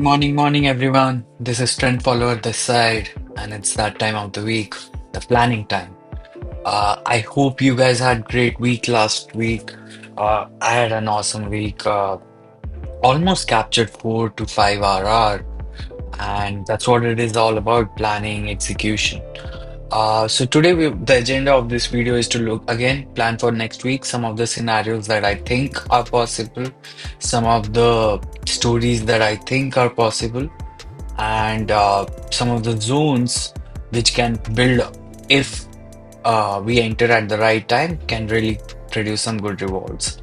Morning, everyone. This is Trend Follower this side, and it's that time of the week, the planning time. I hope you guys had great week last week. I had an awesome week. Almost captured 4 to 5 RR, and that's what it is all about, planning, execution. So today the agenda of this video is to look again, plan for next week, some of the scenarios that I think are possible, some of the stories that I think are possible, and some of the zones which can build if we enter at the right time can really produce some good rewards.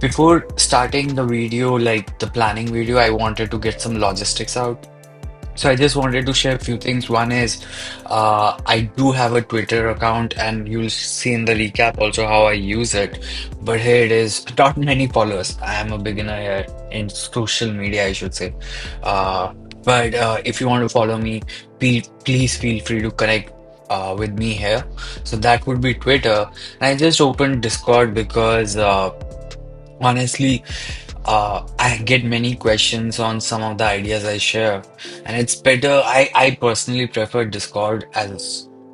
Before starting the video, like the planning video, I wanted to get some logistics out. So I just wanted to share a few things. One is I do have a Twitter account, and you'll see in the recap also how I use it. But here it is, not many followers. I am a beginner here in social media, I should say. But if you want to follow me, please feel free to connect with me here. So that would be Twitter. And I just opened Discord because honestly, I get many questions on some of the ideas I share, and it's better. I personally prefer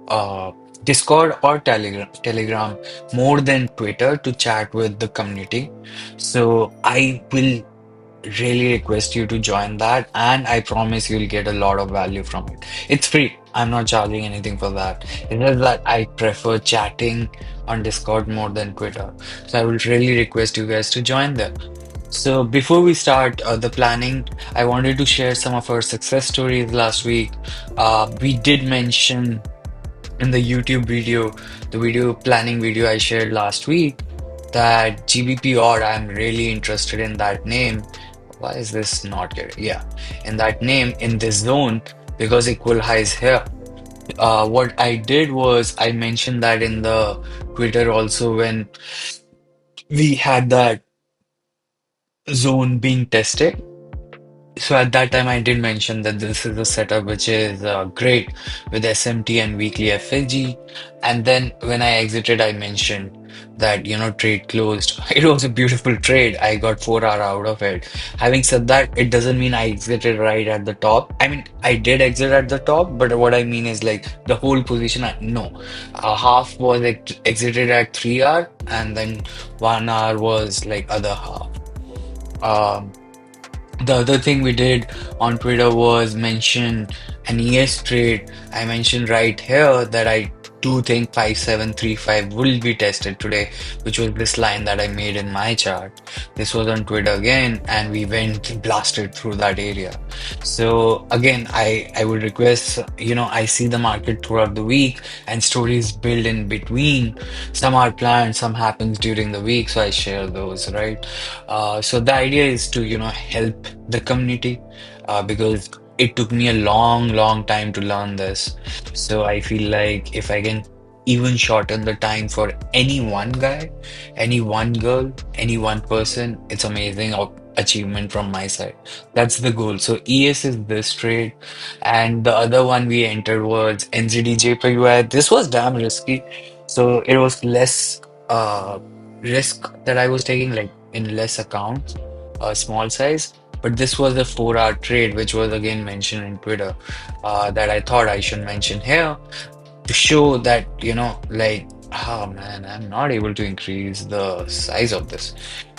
uh, Discord or Telegram more than Twitter to chat with the community. So I will really request you to join that, and I promise you'll get a lot of value from it. It's free. I'm not charging anything for that. It's just that I prefer chatting on Discord more than Twitter. So I would really request you guys to join there. So before we start the planning, I wanted to share some of our success stories last week. We did mention in the YouTube video, the video planning video I shared last week, that GBPAUD, I'm really interested in that name. Why is this not here? Yeah, in that name, in this zone, because equal highs here. What I did was I mentioned that in the Twitter also when we had that zone being tested. So at that time, I did mention that this is a setup which is great with SMT and weekly FAG. And then when I exited, I mentioned that, trade closed. It was a beautiful trade. I got 4 hour out of it. Having said that, it doesn't mean I exited right at the top. I mean, I did exit at the top, but what I mean is like the whole position, no. Half was exited at 3 hour, and then 1 hour was like other half. Um, the other thing we did on Twitter was mention an ES trade. I mentioned right here that I do think 5735 will be tested today, which was this line that I made in my chart. This was on Twitter again, and we went blasted through that area. So again, I would request, I see the market throughout the week and stories build in between. Some are planned, some happens during the week, so I share those, right? So the idea is to, help the community because it took me a long time to learn this. So I feel like if I can even shorten the time for any one guy, any one girl, any one person, it's amazing achievement from my side. That's the goal. So ES is this trade, and the other one we entered was NZDJPY. This was damn risky. So it was less risk that I was taking, like in less accounts, a small size. But this was a 4 hour trade, which was again mentioned in Twitter, that I thought I should mention here to show that, like, oh man, I'm not able to increase the size of this.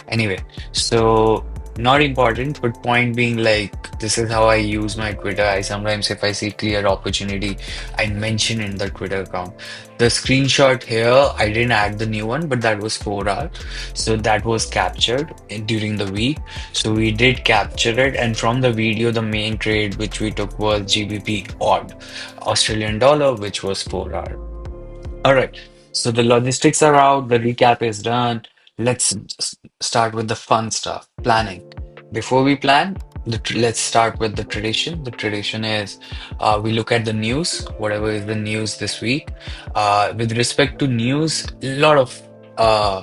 Anyway, so not important, but point being, like, this is how I use my Twitter. I sometimes, if I see clear opportunity, I mention in the Twitter account. The screenshot here, I didn't add the new one, but that was 4 hours. So that was captured during the week. So we did capture it. And from the video, the main trade which we took was GBP odd, Australian dollar, which was 4 hours. All right. So the logistics are out, the recap is done. Let's start with the fun stuff, planning. Before we plan, let's start with the tradition. The tradition is we look at the news, whatever is the news this week. With respect to news, a lot of uh,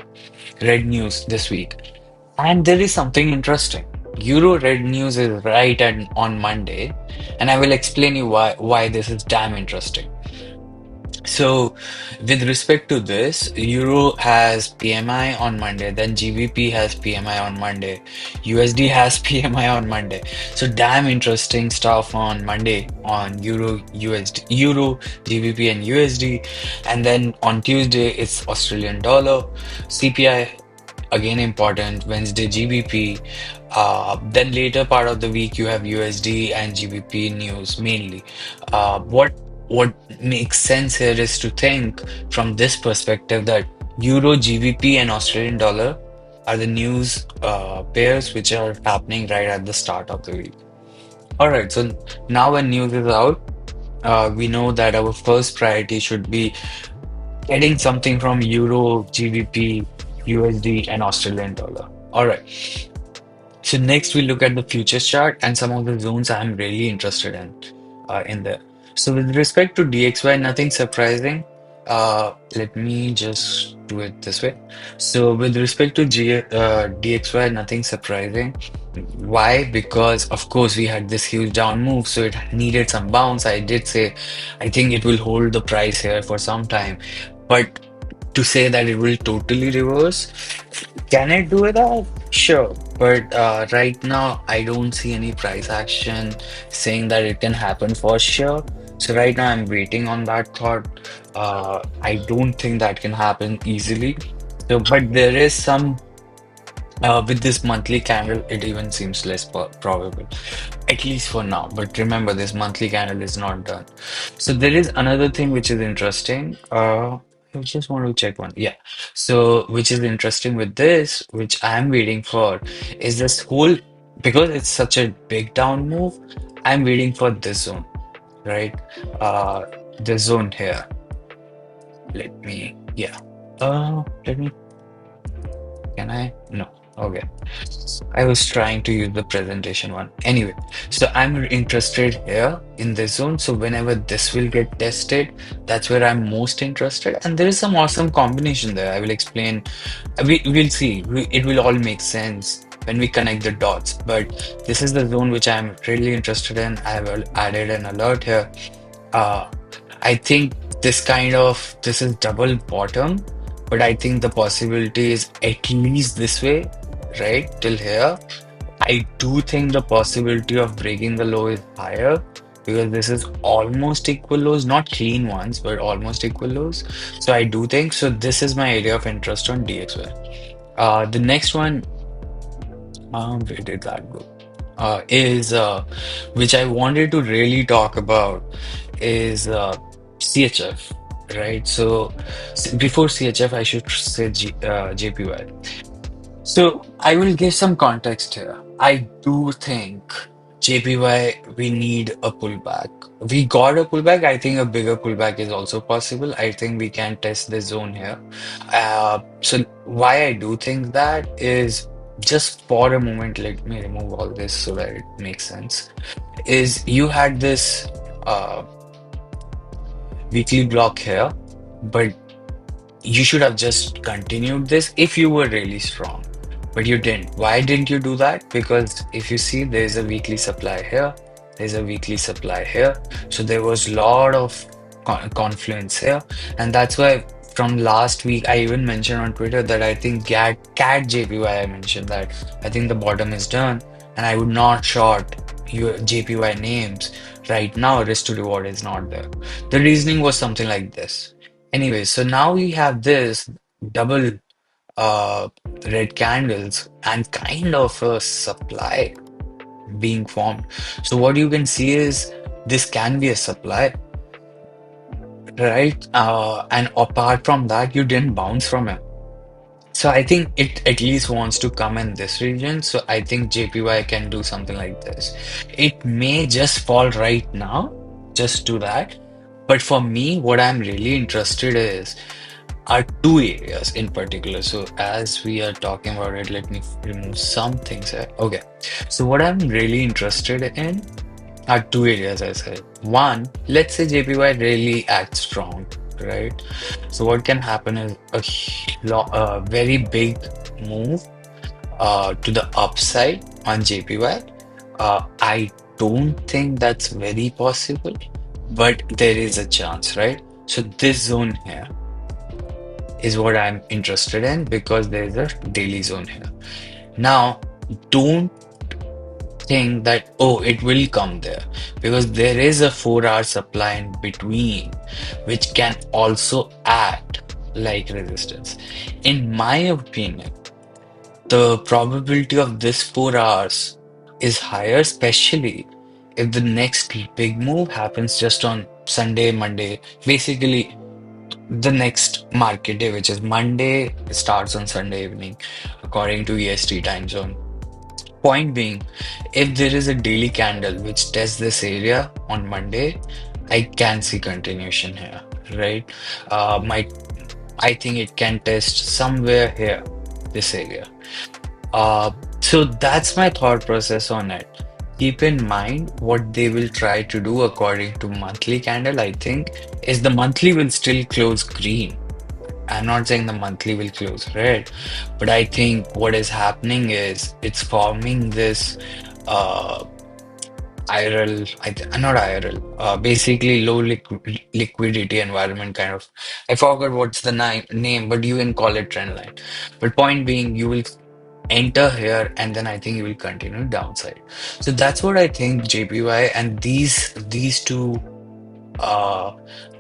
red news this week. And there is something interesting. Euro red news is right on Monday, and I will explain you why this is damn interesting. So, with respect to this, Euro has PMI on Monday, then GBP has PMI on Monday, USD has PMI on Monday. So, damn interesting stuff on Monday on Euro, USD, Euro, GBP, and USD. And then on Tuesday, it's Australian dollar, CPI, again important, Wednesday GBP. Then later part of the week, you have USD and GBP news mainly. What makes sense here is to think from this perspective that Euro, GBP, and Australian dollar are the news pairs which are happening right at the start of the week. All right, so now when news is out, we know that our first priority should be getting something from Euro, GBP, USD, and Australian dollar. All right. So next we look at the futures chart and some of the zones I'm really interested in there. So with respect to DXY, nothing surprising. Let me just do it this way. So with respect to DXY, nothing surprising. Why? Because of course we had this huge down move, so it needed some bounce. I did say I think it will hold the price here for some time, but to say that it will totally reverse, can it do that? Sure, but right now I don't see any price action saying that it can happen for sure. So right now I'm waiting on that thought. I don't think that can happen easily. So, but there is some with this monthly candle, it even seems less probable, at least for now. But remember, this monthly candle is not done. So there is another thing which is interesting. I just want to check one. Yeah. So which is interesting with this, which I'm waiting for, is this whole because it's such a big down move. I'm waiting for this zone, right? Uh, the zone here. Let me. Yeah. Let me. Can I? No. Okay. I was trying to use the presentation one. Anyway, so I'm interested here in this zone. So whenever this will get tested, that's where I'm most interested. And there is some awesome combination there. I will explain. We'll see. It will all make sense when we connect the dots. But this is the zone which I'm really interested in. I have added an alert here. Uh, I think this is double bottom, but I think the possibility is at least this way, right? Till here. I do think the possibility of breaking the low is higher because this is almost equal lows, not clean ones, but almost equal lows. So I do think so. This is my area of interest on DXY. The next one, where did that go? Is which I wanted to really talk about is CHF, right? So before CHF, I should say JPY. So I will give some context here. I do think JPY, we need a pullback. We got a pullback. I think a bigger pullback is also possible. I think we can test the zone here. So why I do think that is just for a moment, let me remove all this so that it makes sense. Is you had this uh, weekly block here, but you should have just continued this if you were really strong, but you didn't. Why didn't you do that? Because if you see, there's a weekly supply here, there's a weekly supply here. So there was a lot of confluence here. And that's why from last week, I even mentioned on Twitter that I think CADJPY, I mentioned that I think the bottom is done and I would not short your JPY names right now. Risk to reward is not there. The reasoning was something like this. Anyway, so now we have this double uh, red candles and kind of a supply being formed. So what you can see is this can be a supply, right? And apart from that, you didn't bounce from it. So I think it at least wants to come in this region. So I think JPY can do something like this. It may just fall right now, just do that. But for me, what I'm really interested is are two areas in particular. So as we are talking about it, let me remove some things here. Okay. So what I'm really interested in are two areas, I said. One, let's say JPY really acts strong, right? So what can happen is a very big move to the upside on JPY. I don't think that's very possible, but there is a chance, right? So this zone here is what I'm interested in because there's a daily zone here. Now, don't think that, oh, it will come there because there is a 4 hour supply in between, which can also act like resistance. In my opinion, the probability of this 4 hours is higher, especially if the next big move happens just on Sunday, Monday, basically the next market day, which is Monday, starts on Sunday evening, according to EST time zone. Point being, if there is a daily candle which tests this area on Monday, I can see continuation here, right? My I think it can test somewhere here, this area. Uh, so that's my thought process on it. Keep in mind what they will try to do according to monthly candle, I think, is the monthly will still close green. I'm not saying the monthly will close red, but I think what is happening is it's forming this uh IRL, not IRL, basically low liquidity environment kind of. I forgot what's the name, but you can call it trend line. But point being, you will enter here and then I think you will continue downside. So that's what I think JPY and these two uh,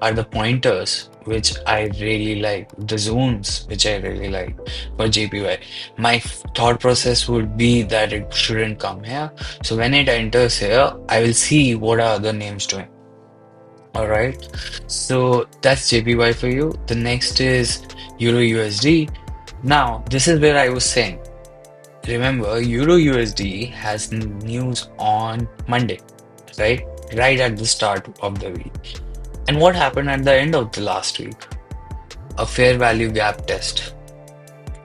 are the pointers which I really like, the zones which I really like for JPY. My thought process would be that it shouldn't come here. So when it enters here, I will see what are other names doing. All right. So that's JPY for you. The next is Euro USD. Now, this is where I was saying. Remember, Euro USD has news on Monday, right? Right at the start of the week. And what happened at the end of the last week? A fair value gap test.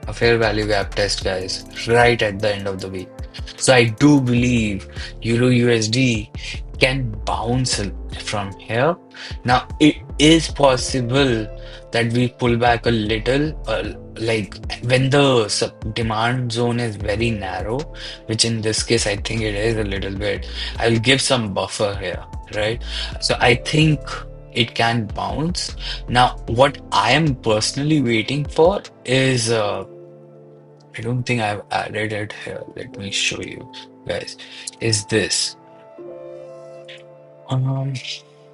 A fair value gap test, guys, right at the end of the week. So I do believe Euro USD can bounce from here. Now, it is possible that we pull back a little, like when the demand zone is very narrow, which in this case, I think it is a little bit. I will give some buffer here, right? So I think it can bounce. Now, what I am personally waiting for is I don't think I've added it here. Let me show you guys. Is this? Um,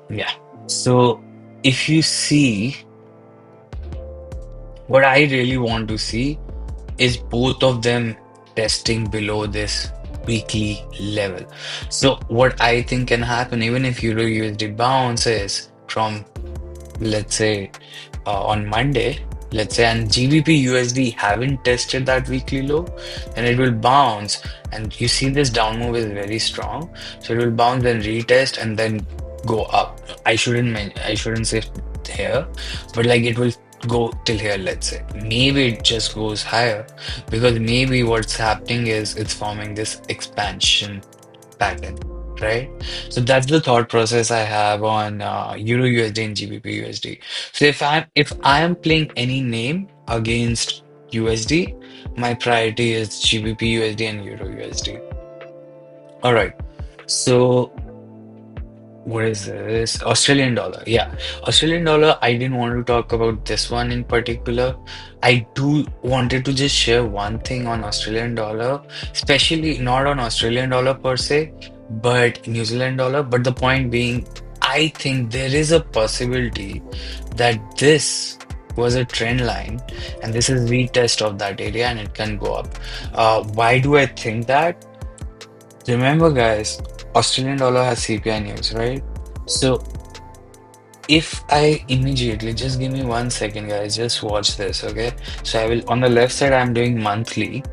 yeah. So if you see, what I really want to see is both of them testing below this weekly level. So what I think can happen, even if Euro USD bounces from, let's say, on Monday, let's say, and GBP USD haven't tested that weekly low, then it will bounce. And you see this down move is very strong, so it will bounce and retest and then go up. I shouldn't say here, but like it will go till here. Let's say maybe it just goes higher because maybe what's happening is it's forming this expansion pattern, right? So that's the thought process I have on Euro USD and GBP USD. So if I am playing any name against USD, my priority is GBP USD and Euro USD. All right. So what is this? Australian dollar. Yeah, Australian dollar. I didn't want to talk about this one in particular. I do wanted to just share one thing on Australian dollar, especially not on Australian dollar per se, but New Zealand dollar. But the point being, I think there is a possibility that this was a trend line and this is retest of that area and it can go up. Why do I think that? Remember, guys, Australian dollar has CPI news, right? So if I immediately, just give me 1 second, guys, just watch this, okay? So I will, on the left side, I'm doing monthly,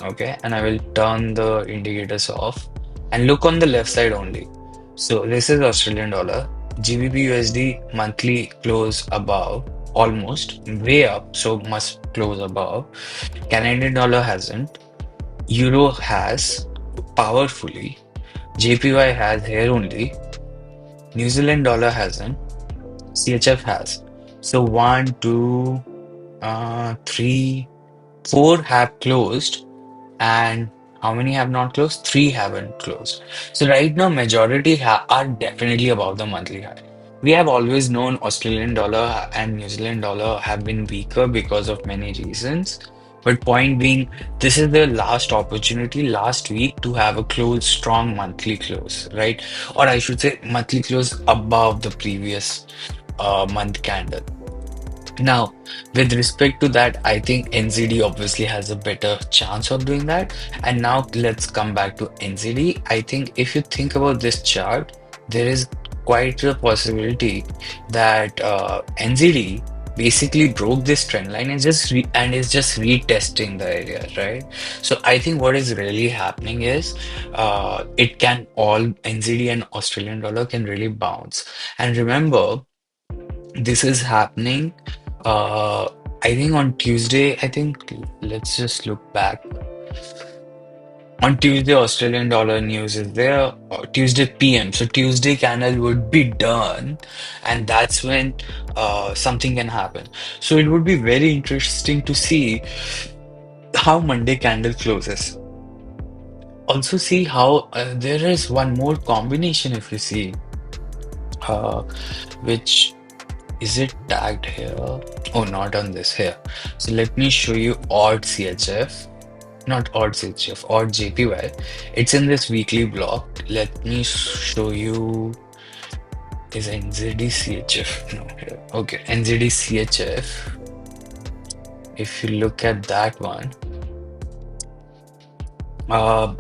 okay? And I will turn the indicators off and look on the left side only. So this is Australian dollar, GBP USD monthly close above, almost way up, so must close above. Canadian dollar hasn't. Euro has powerfully. JPY has here only. New Zealand dollar hasn't. CHF has. So one, two, three, four have closed, and how many have not closed? Three haven't closed. So right now, majority are definitely above the monthly high. we have always known Australian dollar and New Zealand dollar have been weaker because of many reasons. But point being, this is the last opportunity last week to have a close, strong monthly close, right? Or I should say monthly close above the previous month candle. Now, with respect to that, I think NZD obviously has a better chance of doing that. And now let's come back to NZD. I think if you think about this chart, there is quite a possibility that NZD basically broke this trend line and is just retesting the area, right? So I think what is really happening is it can all NZD and Australian dollar can really bounce. And remember, this is happening. Uh, I think on Tuesday, I think let's just look back. On Tuesday, Australian dollar news is there, Tuesday PM. So Tuesday candle would be done, and that's when something can happen. So it would be very interesting to see how Monday candle closes. Also see how there is one more combination if you see, uh, which is it tagged here? Oh, not on this here. So let me show you odd CHF, not odd CHF, odd JPY. It's in this weekly block. Let me show you. Is NZDCHF? No, here. Okay, NZDCHF. If you look at that one,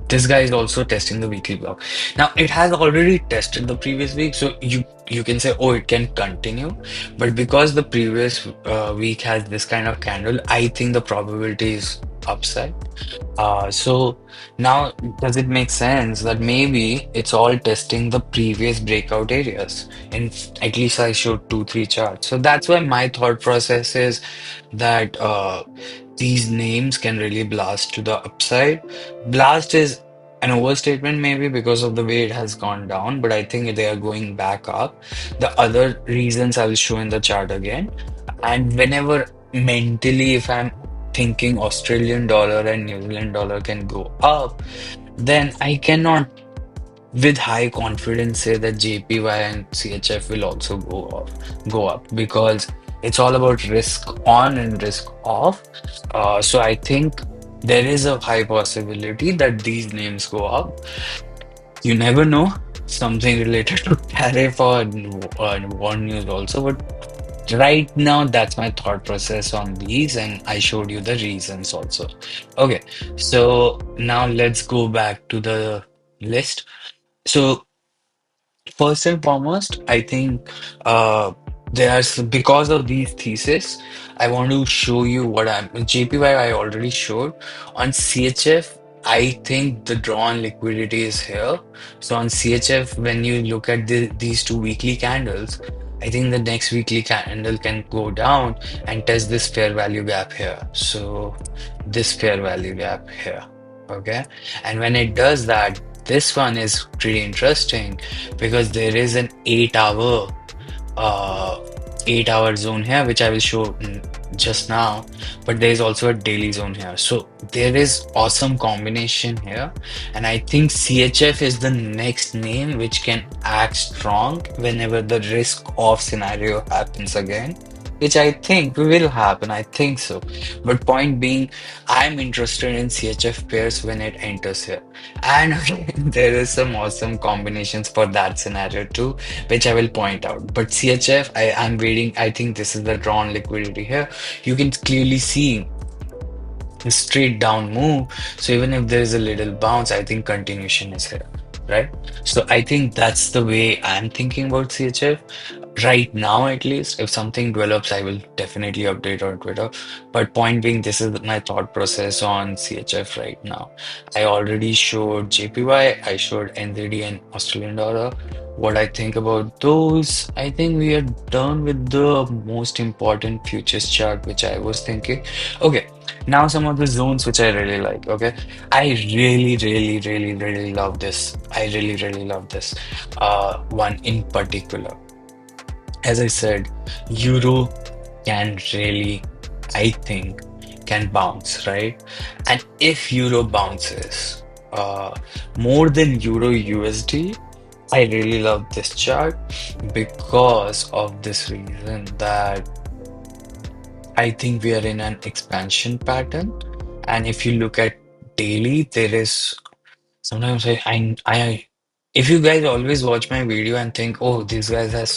this guy is also testing the weekly block. Now it has already tested the previous week, so you can say, oh, it can continue. But because the previous week has this kind of candle, I think the probability is upside. So now does it make sense that maybe it's all testing the previous breakout areas? And at least I showed two, three charts. So that's why my thought process is that these names can really blast to the upside. Blast is an overstatement, maybe because of the way it has gone down, but I think they are going back up. The other reasons I will show in the chart again. And whenever mentally, if I'm thinking Australian dollar and New Zealand dollar can go up, then I cannot with high confidence say that JPY and CHF will also go up because it's all about risk on and risk off. So I think there is a high possibility that these names go up. You never know. Something related to tariff or war news also, but right now that's my thought process on these, and I showed you the reasons also. Okay, so now let's go back to the list. So first and foremost, I think there's because of these thesis, I want to show you what I'm JPY I already showed. On CHF, I think the drawn liquidity is here. So on CHF, when you look at these two weekly candles, I think the next weekly candle can go down and test this fair value gap here. So this fair value gap here. Okay. And when it does that, this one is pretty interesting because there is an uh 8 hour zone here, which I will show just now, but there is also a daily zone here. So there is awesome combination here, and I think CHF is the next name which can act strong whenever the risk off scenario happens again, which I think will happen. I think so. But point being, I'm interested in CHF pairs when it enters here. And again, there is some awesome combinations for that scenario too, which I will point out. But CHF, I'm waiting. I think this is the drawn liquidity here. You can clearly see a straight down move. So even if there is a little bounce, I think continuation is here, right? So I think that's the way I'm thinking about CHF right now, at least. If something develops, I will definitely update on Twitter. But point being, this is my thought process on CHF right now. I already showed JPY, I showed NZD and Australian dollar. What I think about those, I think we are done with the most important futures chart, which I was thinking. Okay, now some of the zones which I really like. Okay, I really love this. I really love this. One in particular. As I said, Euro can really, I think, can bounce, right? And if Euro bounces, more than Euro USD, I really love this chart because of this reason that I think we are in an expansion pattern. And if you look at daily, there is sometimes if you guys always watch my video and think, oh, these guys have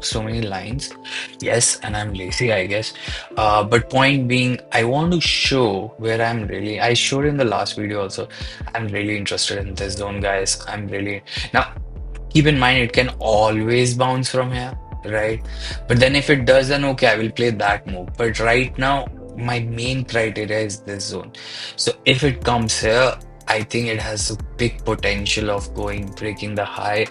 so many lines, yes, and I'm lazy, I guess. But point being, I want to show where I showed in the last video also, I'm really interested in this zone, guys. I'm really now. Keep in mind, it can always bounce from here, right? But then if it does, then okay, I will play that move. But right now, my main criteria is this zone. So if it comes here, I think it has a big potential of breaking the high,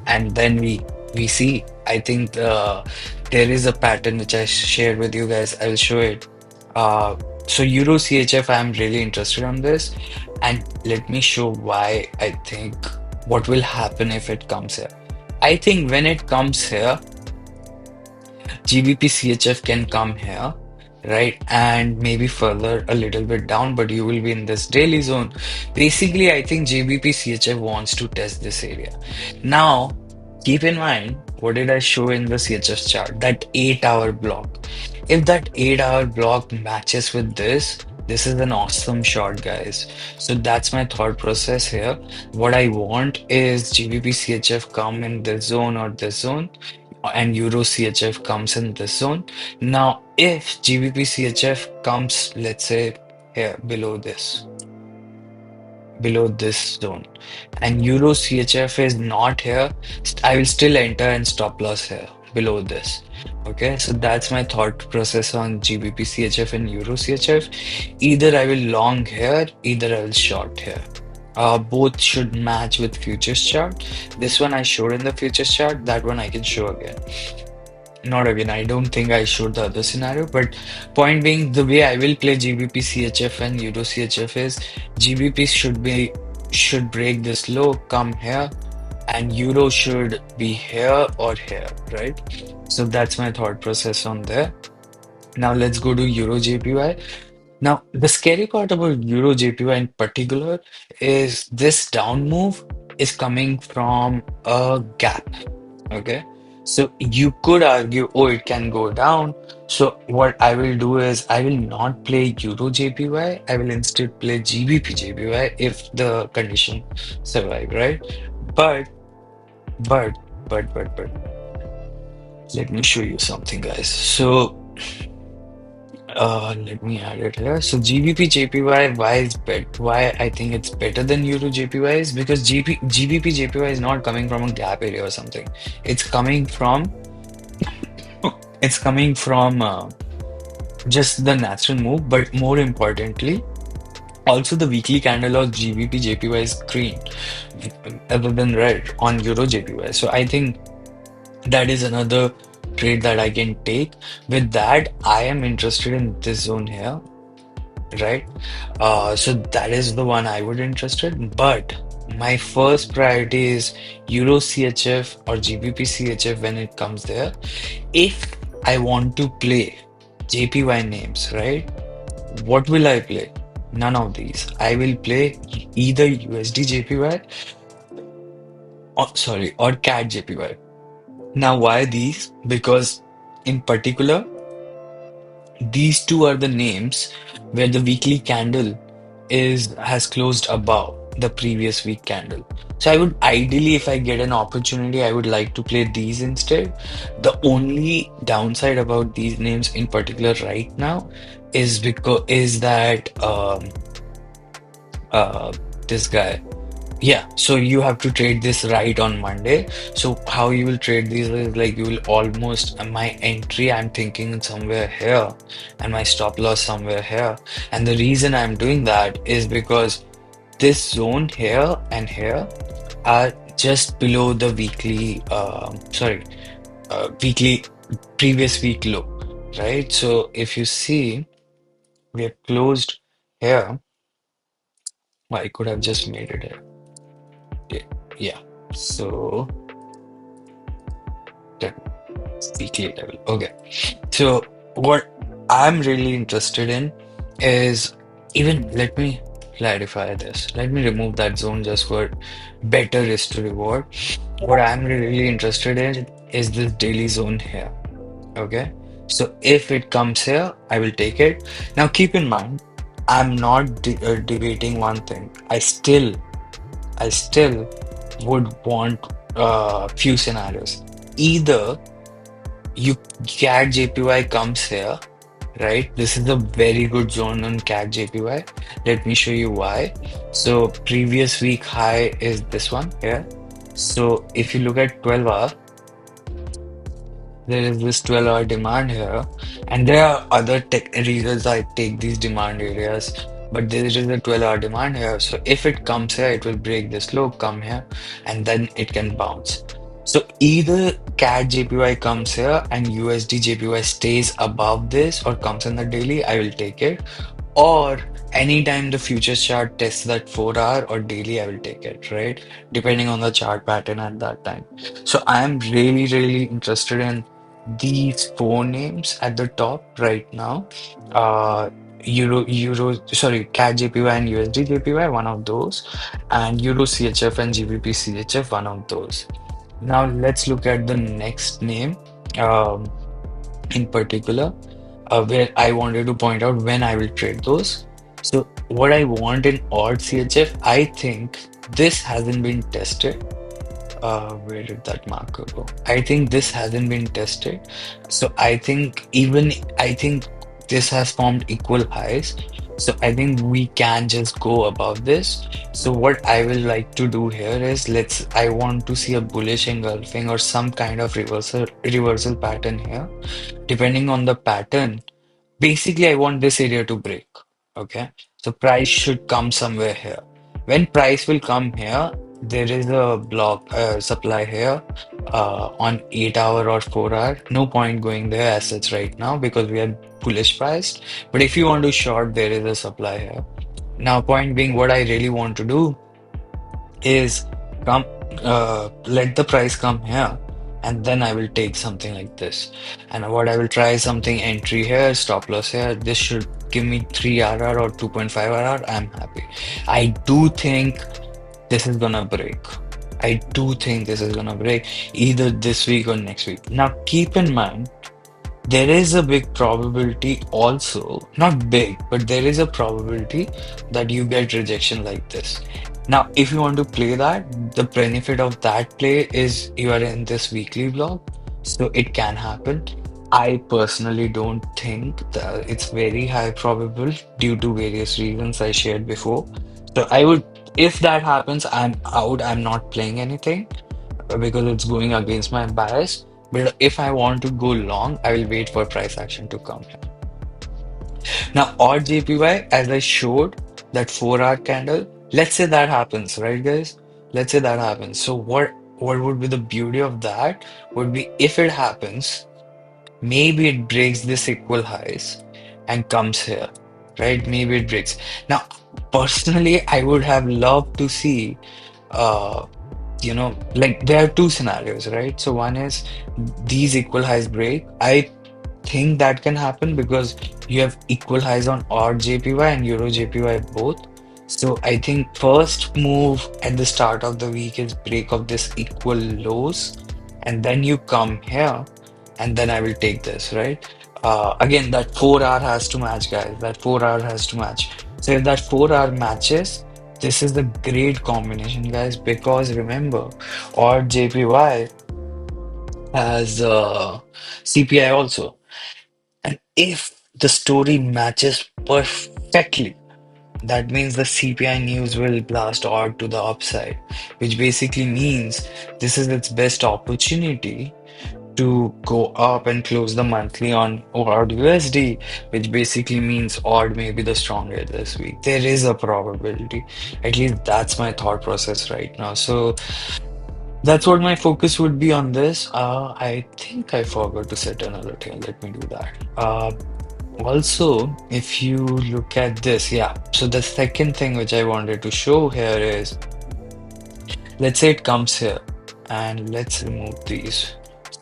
and then we see. I think there is a pattern which I shared with you guys. I will show it. Uh, so Euro CHF, I'm really interested on this, and let me show why I think what will happen if it comes here. I think when it comes here, GBPCHF can come here, right? And maybe further a little bit down, but you will be in this daily zone. Basically, I think GBPCHF wants to test this area. Now, keep in mind, what did I show in the CHF chart? That 8-hour block. If that 8-hour block matches with this is an awesome shot, guys. So that's my thought process here. What I want is GBPCHF come in this zone or this zone, and Euro CHF comes in this zone. Now, if GBP CHF comes, let's say here below this zone, and Euro CHF is not here, I will still enter and stop loss here below this. Okay, so that's my thought process on GBP CHF and Euro CHF. Either I will long here, either I will short here. Both should match with futures chart. This one I showed in the futures chart, that one I can show again. Not again, I don't think I showed the other scenario, but point being, the way I will play GBP CHF and Euro CHF is GBP should break this low, come here, and Euro should be here or here, right? So that's my thought process on there. Now let's go to EURJPY. Now, the scary part about EURJPY in particular is this down move is coming from a gap. Okay. So you could argue, oh, it can go down. So what I will do is I will not play EUROJPY. I will instead play GBPJPY if the condition survive, right? But, but, but, let me show you something, guys. So let me add it here. So GBP JPY, why I think it's better than Euro JPY is because GBP JPY is not coming from a gap area or something. It's coming from just the natural move, but more importantly, also the weekly candle of GBP JPY is green, other than red on Euro JPY. So I think that is another trade that I can take. With that, I am interested in this zone here, right? So that is the one I would interested. But my first priority is Euro CHF or GBP CHF when it comes there. If I want to play JPY names, right? What will I play? None of these. I will play either USDJPY or CADJPY. Now, why these? Because in particular, these two are the names where the weekly candle has closed above the previous week candle. So I would ideally, if I get an opportunity, I would like to play these instead. The only downside about these names in particular right now is that uh this guy. Yeah, so you have to trade this right on Monday. So how you will trade these is like you will almost my entry I'm thinking somewhere here and my stop loss somewhere here. And the reason I'm doing that is because this zone here and here are just below the weekly previous week low, right? So if you see we are closed here, well, I could have just made it here. Yeah, yeah. So that weekly level. Okay. So what I'm really interested in is even let me clarify this. Let me remove that zone just for better risk to reward. What I'm really interested in is this daily zone here. Okay. So if it comes here, I will take it. Now keep in mind, I'm not debating one thing. I still would want few scenarios. Either you CAD JPY comes here, right? This is a very good zone on CAD JPY. Let me show you why. So previous week high is this one here. So if you look at 12 hour, there is this 12-hour demand here, and there are other tech reasons I take these demand areas, but there is a 12-hour demand here. So if it comes here, it will break this low, come here, and then it can bounce. So either CAD JPY comes here and USD JPY stays above this or comes in the daily, I will take it. Or anytime the futures chart tests that 4 hour or daily, I will take it, right? Depending on the chart pattern at that time. So I'm really, really interested in these four names at the top right now. Sorry, CAD JPY and USD JPY, one of those, and Euro CHF and GBP CHF, one of those. Now let's look at the next name. Um, in particular, where I wanted to point out when I will trade those. So what I want in odd CHF, I think this hasn't been tested. Where did that marker go? I think this hasn't been tested. So I think this has formed equal highs. So I think we can just go above this. So what I will like to do here is I want to see a bullish engulfing or some kind of reversal pattern here. Depending on the pattern, basically, I want this area to break. Okay. So price should come somewhere here. When price will come here, there is a block supply here on 8 hour or 4 hour. No point going there as such right now because we are bullish priced. But if you want to short, there is a supply here. Now, point being, what I really want to do is come let the price come here, and then I will take something like this. And what I will try is something entry here, stop loss here. This should give me 3 RR or 2.5 RR. I'm happy. I do think this is gonna break. I do think this is gonna break either this week or next week. Now keep in mind, there is a big probability also, not big, but there is a probability that you get rejection like this. Now, if you want to play that, the benefit of that play is you are in this weekly block, so it can happen. I personally don't think that it's very high probable due to various reasons I shared before. So I would, if that happens, I'm out. I'm not playing anything because it's going against my bias. But if I want to go long, I will wait for price action to come here. Now, odd JPY, as I showed that 4 hour candle, let's say that happens, right, guys? Let's say that happens. So what would be the beauty of that would be if it happens, maybe it breaks this equal highs and comes here, right? Maybe it breaks. Now, personally, I would have loved to see uh like there are two scenarios, right? So one is these equal highs break. I think that can happen because you have equal highs on odd JPY and Euro JPY both. So I think first move at the start of the week is break of this equal lows, and then you come here, and then I will take this, right? Again, that 4 hour has to match, guys. That 4 hour has to match. So if that 4 hour matches, this is the great combination, guys, because remember, odd JPY has CPI also. And if the story matches perfectly, that means the CPI news will blast odd to the upside, which basically means this is its best opportunity to go up and close the monthly on AUD USD, which basically means odd may be the stronger this week. There is a probability. At least that's my thought process right now. So that's what my focus would be on this. I think I forgot to set another tail. Let me do that. Also, if you look at this, yeah. So the second thing which I wanted to show here is, let's say it comes here, and let's remove these.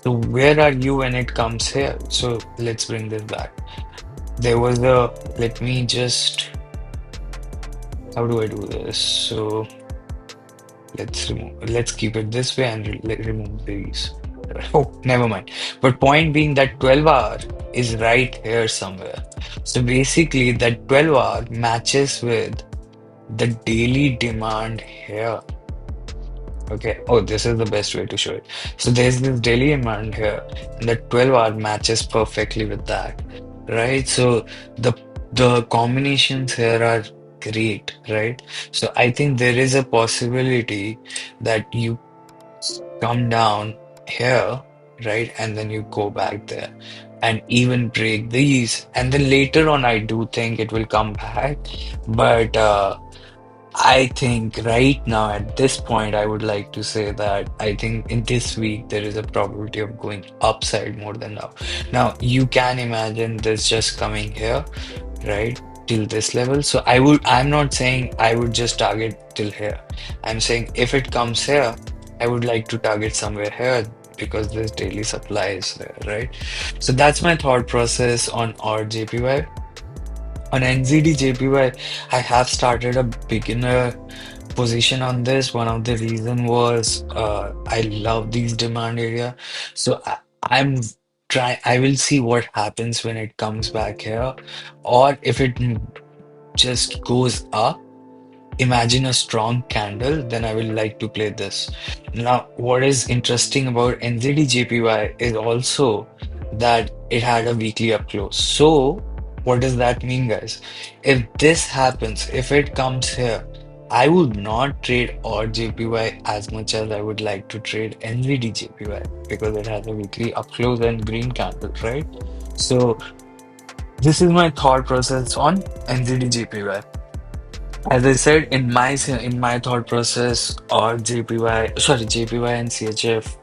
So where are you when it comes here? So let's bring this back. There was a, let me just how do I do this? So let's keep it this way and remove these. Oh, never mind. But point being that 12 hour is right here somewhere. So basically that 12 hour matches with the daily demand here. Okay. Oh, this is the best way to show it. So there's this daily demand here, and the 12-hour matches perfectly with that, right? So the the combinations here are great, right? So I think there is a possibility that you come down here, right? And then you go back there and even break these. And then later on, I do think it will come back. But I think right now, at this point, I would like to say that I think in this week there is a probability of going upside more than down. Now, you can imagine this just coming here, right, till this level. So I'm not saying I would just target till here. I'm saying if it comes here, I would like to target somewhere here because this daily supply is there, right? So that's my thought process on RJPY. On NZDJPY, I have started a beginner position on this. One of the reason was I love these demand area. So I'm I will see what happens when it comes back here, or if it just goes up. Imagine a strong candle, then I will like to play this. Now, what is interesting about NZDJPY is also that it had a weekly up close. So, what does that mean, guys? If this happens, if it comes here, I would not trade JPY as much as I would like to trade NZDJPY because it has a weekly up close and green candle, right? So, this is my thought process on NZDJPY. As I said in my thought process, or JPY, sorry, JPY and CHF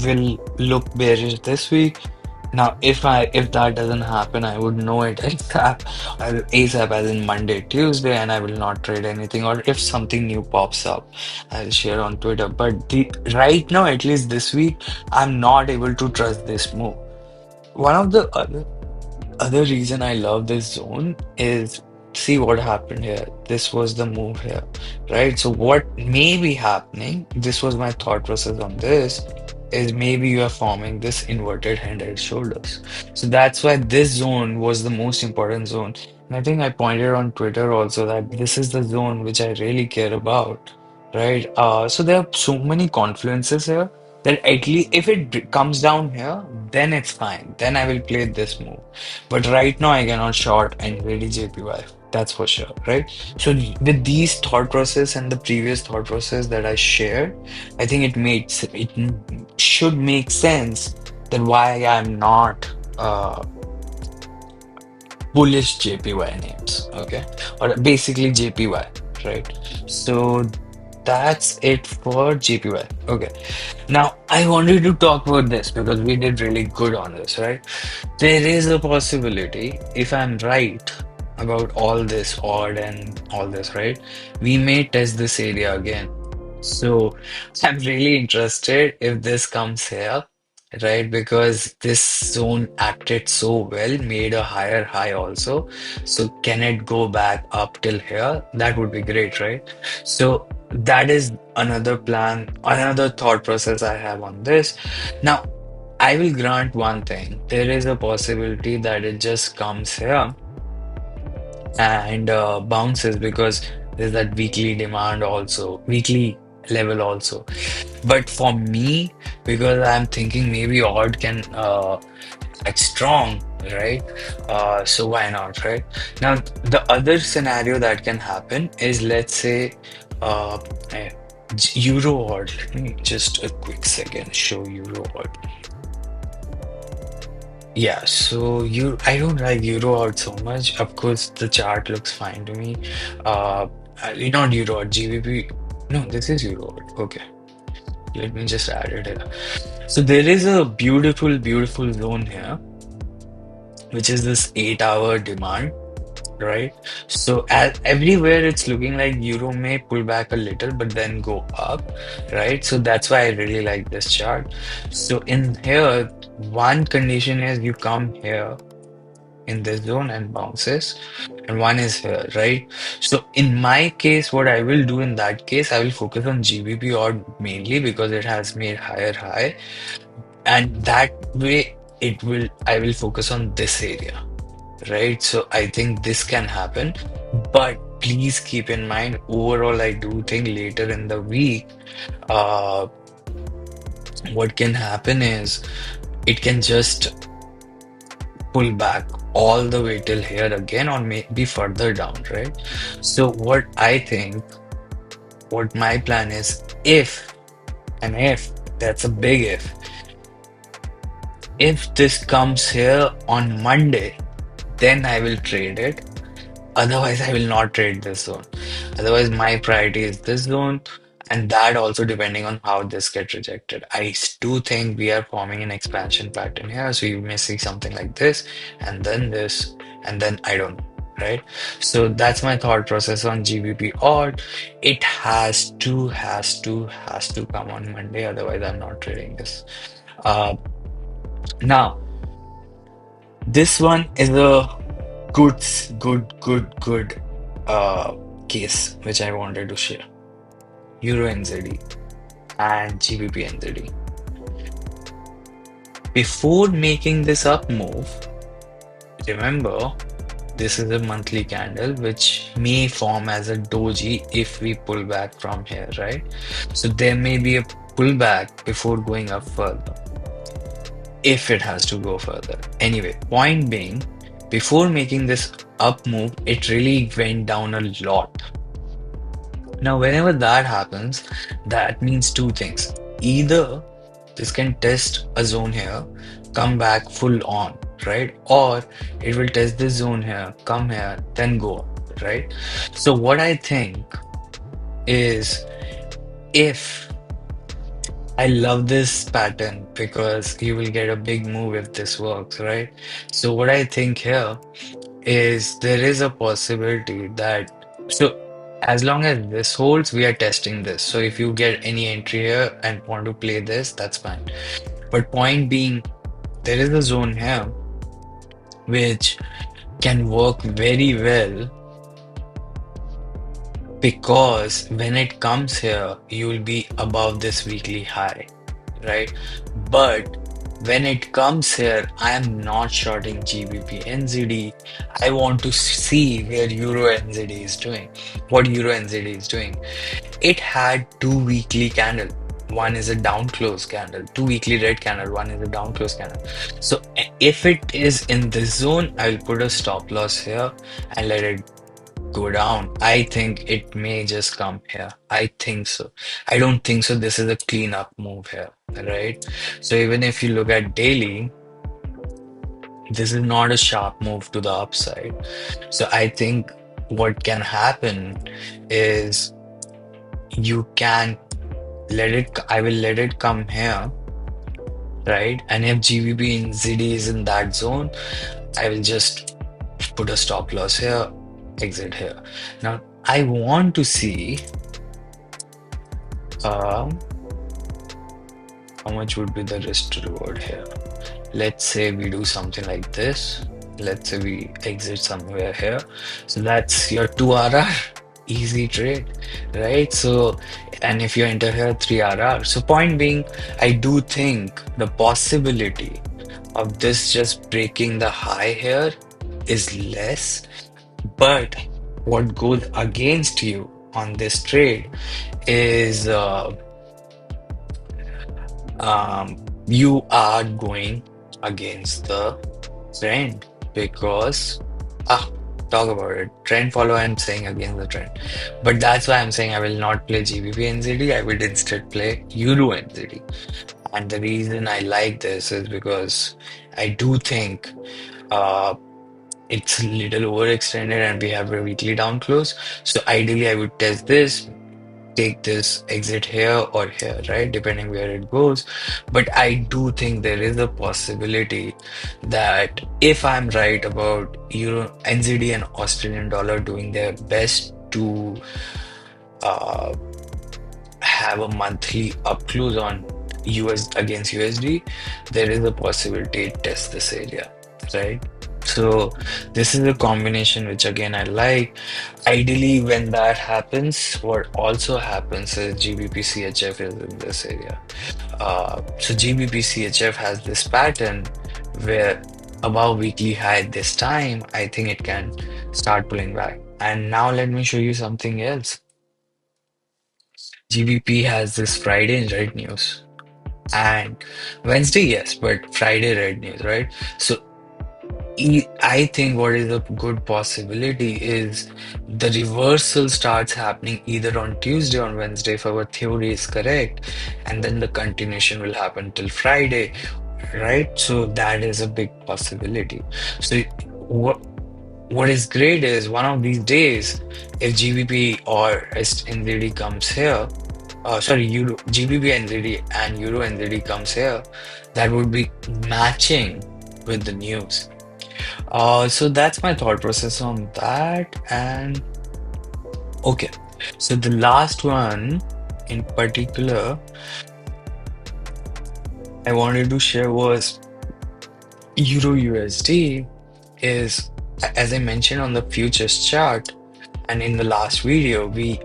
will look bearish this week. Now, if that doesn't happen, I would know it ASAP as in Monday, Tuesday, and I will not trade anything. Or if something new pops up, I'll share on Twitter. But right now, at least this week, I'm not able to trust this move. One of the other reason I love this zone is see what happened here. This was the move here, right? So what may be happening, this was my thought process on this, is maybe you are forming this inverted head shoulders. So that's why this zone was the most important zone. And I think I pointed on Twitter also that this is the zone which I really care about, right? So there are so many confluences here that at least if it comes down here, then it's fine. Then I will play this move. But right now, I cannot short NZDJPY. That's for sure, right? So with these thought process and the previous thought process that I shared, I think it should make sense that why I'm not bullish JPY names, okay? Or basically JPY, right? So that's it for JPY. Okay. Now I wanted to talk about this because we did really good on this, right? There is a possibility, if I'm right about all this odd and all this, right? We may test this area again. So I'm really interested if this comes here, right? Because this zone acted so well, made a higher high also. So can it go back up till here? That would be great, right? So that is another plan, another thought process I have on this. Now, I will grant one thing. There is a possibility that it just comes here and bounces because there's that weekly demand also, weekly level also. But for me, because I'm thinking maybe odd can act strong, right? So why not, right? Now, the other scenario that can happen is let's say uh, eh, EUROAUD. Let me just a quick second show EUROAUD. Yeah, so I don't like Euro out so much. Of course, the chart looks fine to me. Uh, not Euro out, GBP. No, this is Euro out. Okay, let me just add it here. So there is a beautiful, beautiful zone here, which is this 8 hour demand, right? So everywhere it's looking like Euro may pull back a little, but then go up, right? So that's why I really like this chart. So in here, one condition is you come here. in this zone and bounces, and one is here, right? So in my case, what I will do in that case, I will focus on GBP odd mainly because it has made higher high, and that way I will focus on this area, right? So I think this can happen, but please keep in mind, overall, I do think later in the week, uh, what can happen is it can just pull back all the way till here again, or maybe further down, right? So what I think, what my plan is, if, and if, that's a big if this comes here on Monday, then I will trade it. Otherwise, I will not trade this zone. Otherwise, my priority is this zone, and that also depending on how this gets rejected. Do think we are forming an expansion pattern here, so you may see something like this, and then I don't know, right? So that's my thought process on GBP odd. It has to come on Monday, otherwise I'm not trading this. Uh, Now, this one is a good case which I wanted to share. EURNZD and GBPNZD. Before making this up move, remember this is a monthly candle which may form as a doji if we pull back from here, right? So there may be a pullback before going up further, if it has to go further. Anyway, point being, before making this up move, it really went down a lot. Now, whenever that happens, that means two things. Either this can test a zone here, come back full on, right? Or it will test this zone here, come here, then go up, right? So what I think is, if I love this pattern because you will get a big move if this works, right? So what I think here is there is a possibility that, so as long as this holds, we are testing this. So if you get any entry here and want to play this, that's fine. But point being, there is a zone here which can work very well, because when it comes here, you will be above this weekly high, right? But when it comes here, I am not shorting GBPNZD. I want to see where EURNZD is doing, what EURNZD is doing. It had two weekly candle. One is a down close candle, two weekly red candle, one is a down close candle. So if it is in this zone, I will put a stop loss here and let it go down. I think it may just come here. I think so. I don't think so. This is a cleanup move here, right? So even if you look at daily, this is not a sharp move to the upside. So I think what can happen is you can I will let it come here, right? And if GBP in ZD is in that zone, I will just put a stop loss here, exit here. Now, I want to see how much would be the risk to reward here. Let's say we do something like this. Let's say we exit somewhere here. So that's your 2 RR, easy trade, right? So, and if you enter here, 3 RR. So point being, I do think the possibility of this just breaking the high here is less. But what goes against you on this trade is you are going against the trend, because talk about it, trend follow, I'm saying against the trend. But that's why I'm saying I will not play GBPNZD, I will instead play EURUNZD. And the reason I like this is because I do think it's a little overextended and we have a weekly down close. So ideally I would test this, take this exit here or here, right? Depending where it goes. But I do think there is a possibility that if I'm right about Euro, NZD and Australian dollar doing their best to uh, have a monthly up close on US against USD, there is a possibility it tests this area, right? So this is a combination which again I like. Ideally, when that happens, what also happens is GBPCHF is in this area. So GBPCHF has this pattern where above weekly high this time, I think it can start pulling back. And now let me show you something else. GBP has this Friday red news. And Wednesday, yes, but Friday red news, right? So I think what is a good possibility is the reversal starts happening either on Tuesday or Wednesday if our theory is correct, and then the continuation will happen till Friday, right? So that is a big possibility. So what is great is one of these days, if GBP or NZD comes here, sorry, Euro GBP NZD and Euro NZD comes here, that would be matching with the news. So that's my thought process on that. And okay, so the last one in particular I wanted to share was Euro USD is, as I mentioned on the futures chart, and in the last video, we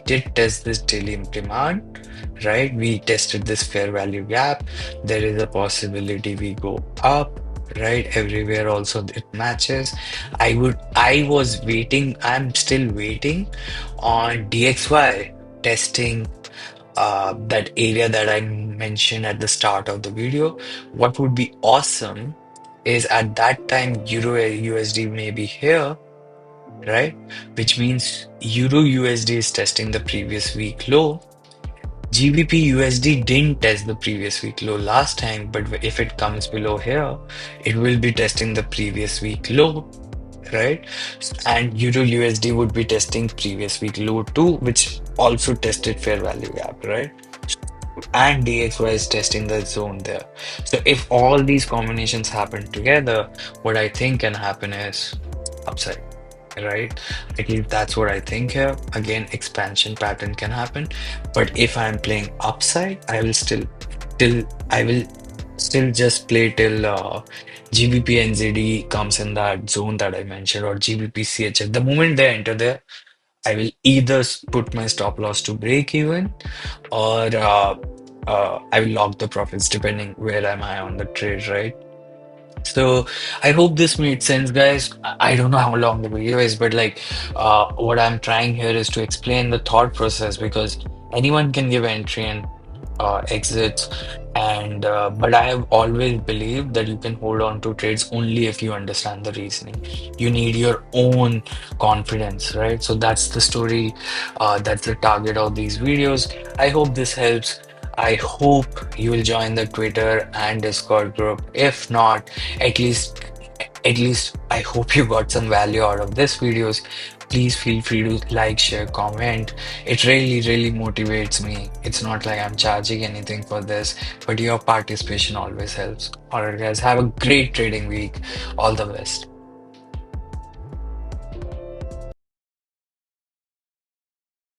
did test this daily demand, right? We tested this fair value gap. There is a possibility we go up, right? Everywhere also it matches. I was waiting, I'm still waiting on DXY testing that area that I mentioned at the start of the video. What would be awesome is at that time Euro USD may be here, right? Which means Euro USD is testing the previous week low. GBP USD didn't test the previous week low last time, but if it comes below here, it will be testing the previous week low, right? And Euro USD would be testing previous week low too, which also tested fair value gap, right? And DXY is testing the zone there. So if all these combinations happen together, what I think can happen is upside, right? At least that's what I think here. Again, expansion pattern can happen, but if I'm playing upside, I will still just play till GBPNZD comes in that zone that I mentioned, or GBPCHF. The moment they enter there, I will either put my stop loss to break even, or I will lock the profits depending where am I on the trade, right? So I hope this made sense, guys. I don't know how long the video is, but like what I'm trying here is to explain the thought process, because anyone can give entry and exits, and but I have always believed that you can hold on to trades only if you understand the reasoning. You need your own confidence, right? So that's the story. That's the target of these videos. I hope this helps. I hope you will join the Twitter and Discord group. If not, at least I hope you got some value out of this videos. Please feel free to like, share, comment. It really motivates me. It's not like I'm charging anything for this, but your participation always helps. All right, guys, have a great trading week. All the best.